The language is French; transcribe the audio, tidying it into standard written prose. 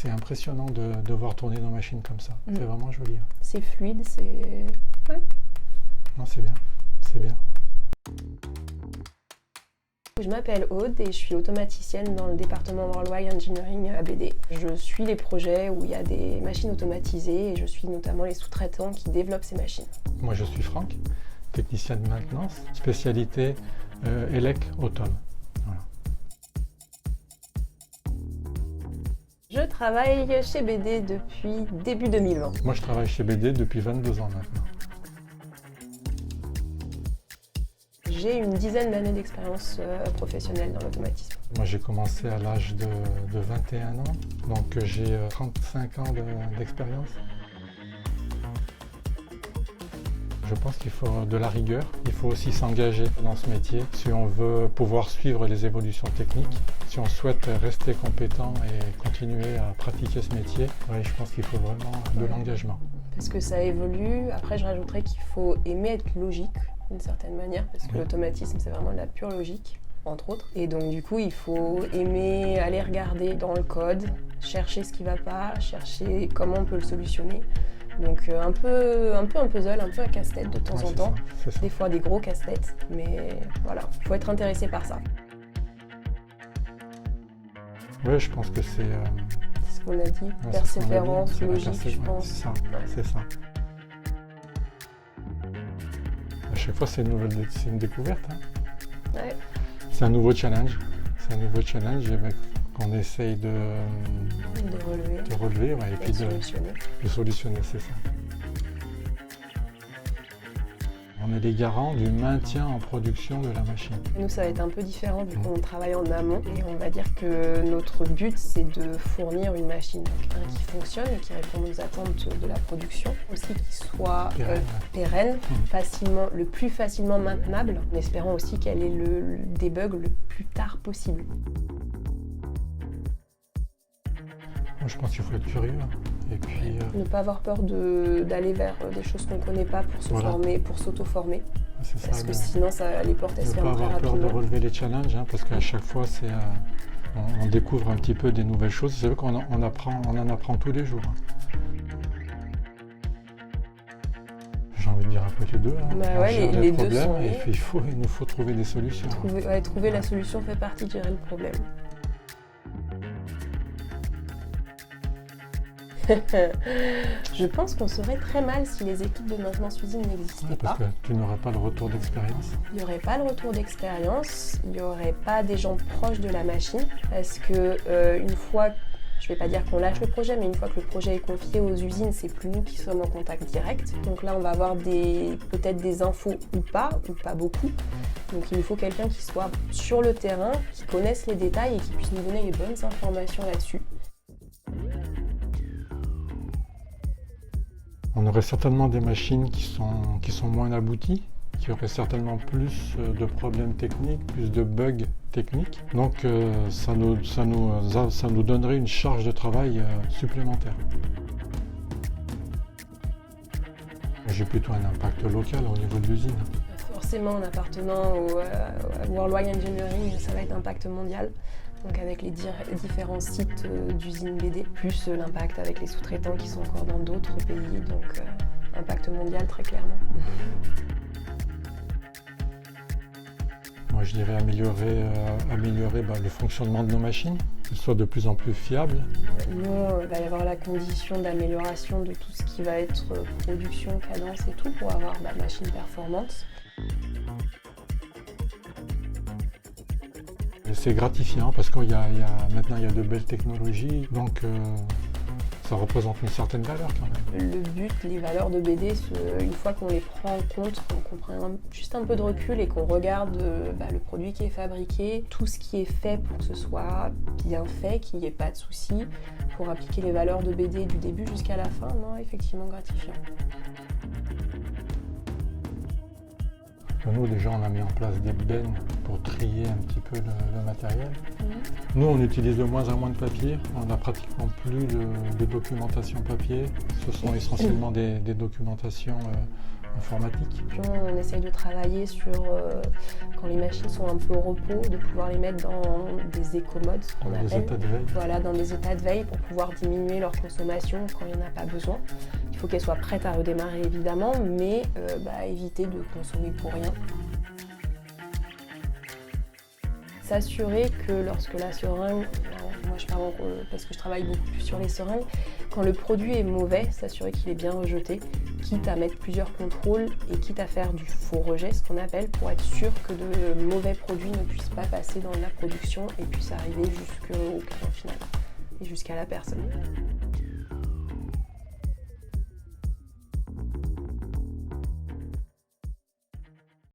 C'est impressionnant de voir tourner nos machines comme ça. C'est vraiment joli. Hein. C'est fluide, c'est... Ouais. Non, c'est bien. C'est bien. Je m'appelle Aude et je suis automaticienne dans le département Worldwide Engineering à BD. Je suis les projets où il y a des machines automatisées et je suis notamment les sous-traitants qui développent ces machines. Moi, je suis Franck, technicien de maintenance, spécialité élec automne. Voilà. Je travaille chez BD depuis début 2020. Moi, je travaille chez BD depuis 22 ans maintenant. J'ai une dizaine d'années d'expérience professionnelle dans l'automatisme. Moi, j'ai commencé à l'âge de 21 ans, donc j'ai 35 ans d'expérience. Je pense qu'il faut de la rigueur, il faut aussi s'engager dans ce métier si on veut pouvoir suivre les évolutions techniques, si on souhaite rester compétent et continuer à pratiquer ce métier. Oui, je pense qu'il faut vraiment de l'engagement. Parce que ça évolue, après je rajouterais qu'il faut aimer être logique d'une certaine manière, parce que l'automatisme c'est vraiment de la pure logique, entre autres. Et donc du coup il faut aimer aller regarder dans le code, chercher ce qui ne va pas, chercher comment on peut le solutionner. Donc un peu un puzzle, un peu un casse-tête de temps en temps, des fois des gros casse-têtes, mais voilà, il faut être intéressé par ça. Oui, je pense que c'est... C'est ce qu'on a dit, persévérance, logique, je pense. C'est ça, c'est ça. À chaque fois, c'est une découverte. Hein. Ouais. C'est un nouveau challenge. C'est un nouveau challenge qu'on essaye de relever ouais, et puis de solutionner, c'est ça. On est les garants du maintien en production de la machine. Nous, ça va être un peu différent vu qu'on travaille en amont et on va dire que notre but, c'est de fournir une machine qui fonctionne et qui répond aux attentes de la production, aussi qui soit pérenne, le plus facilement maintenable, en espérant aussi qu'elle ait le debug le plus tard possible. Moi, je pense qu'il faut être curieux. Et puis, ne pas avoir peur d'aller vers des choses qu'on ne connaît pas pour se former, pour s'auto-former. Parce que sinon, les portes elles se ferment très rapidement. Ne pas avoir peur de relever les challenges, hein, parce qu'à chaque fois, on découvre un petit peu des nouvelles choses. C'est vrai qu'on en apprend tous les jours. J'ai envie de dire un peu les deux. Hein. Bah ouais, les deux sont et puis il nous faut trouver des solutions. Trouver la solution fait partie de gérer le problème. Je pense qu'on serait très mal si les équipes de maintenance usine n'existaient pas. Parce que tu n'aurais pas le retour d'expérience. Il n'y aurait pas le retour d'expérience, il n'y aurait pas des gens proches de la machine, parce que une fois, je ne vais pas dire qu'on lâche le projet, mais une fois que le projet est confié aux usines, c'est plus nous qui sommes en contact direct. Donc là, on va avoir peut-être des infos ou pas beaucoup. Donc il nous faut quelqu'un qui soit sur le terrain, qui connaisse les détails et qui puisse nous donner les bonnes informations là-dessus. On aurait certainement des machines qui sont moins abouties, qui auraient certainement plus de problèmes techniques, plus de bugs techniques. Donc ça nous donnerait une charge de travail supplémentaire. J'ai plutôt un impact local au niveau de l'usine. Forcément, en appartenant au Worldwide Engineering, ça va être impact mondial. Donc avec les différents sites d'usines BD, plus l'impact avec les sous-traitants qui sont encore dans d'autres pays, donc impact mondial très clairement. Moi je dirais améliorer le fonctionnement de nos machines, qu'elles soient de plus en plus fiables. Nous, il va y avoir la condition d'amélioration de tout ce qui va être production, cadence et tout pour avoir machines performantes. C'est gratifiant parce qu'il maintenant il y a de belles technologies, donc ça représente une certaine valeur quand même. Le but, les valeurs de BD, une fois qu'on les prend en compte, qu'on prend juste un peu de recul et qu'on regarde le produit qui est fabriqué, tout ce qui est fait pour que ce soit bien fait, qu'il n'y ait pas de soucis, pour appliquer les valeurs de BD du début jusqu'à la fin, non, effectivement gratifiant. Nous, déjà, on a mis en place des bennes pour trier un petit peu le matériel. Nous, on utilise de moins en moins de papier. On n'a pratiquement plus de documentation papier. Ce sont essentiellement des documentations informatique. Puis on essaye de travailler sur, quand les machines sont un peu au repos, de pouvoir les mettre dans des éco-modes, ce qu'on Dans des appelle. états de veille. Voilà, dans des états de veille pour pouvoir diminuer leur consommation quand il n'y en a pas besoin. Il faut qu'elles soient prêtes à redémarrer évidemment, mais éviter de consommer pour rien. S'assurer que lorsque la seringue, moi je parle parce que je travaille beaucoup plus sur les seringues, quand le produit est mauvais, s'assurer qu'il est bien rejeté, quitte à mettre plusieurs contrôles et quitte à faire du faux rejet, ce qu'on appelle, pour être sûr que de mauvais produits ne puissent pas passer dans la production et puissent arriver jusqu'au client final et jusqu'à la personne.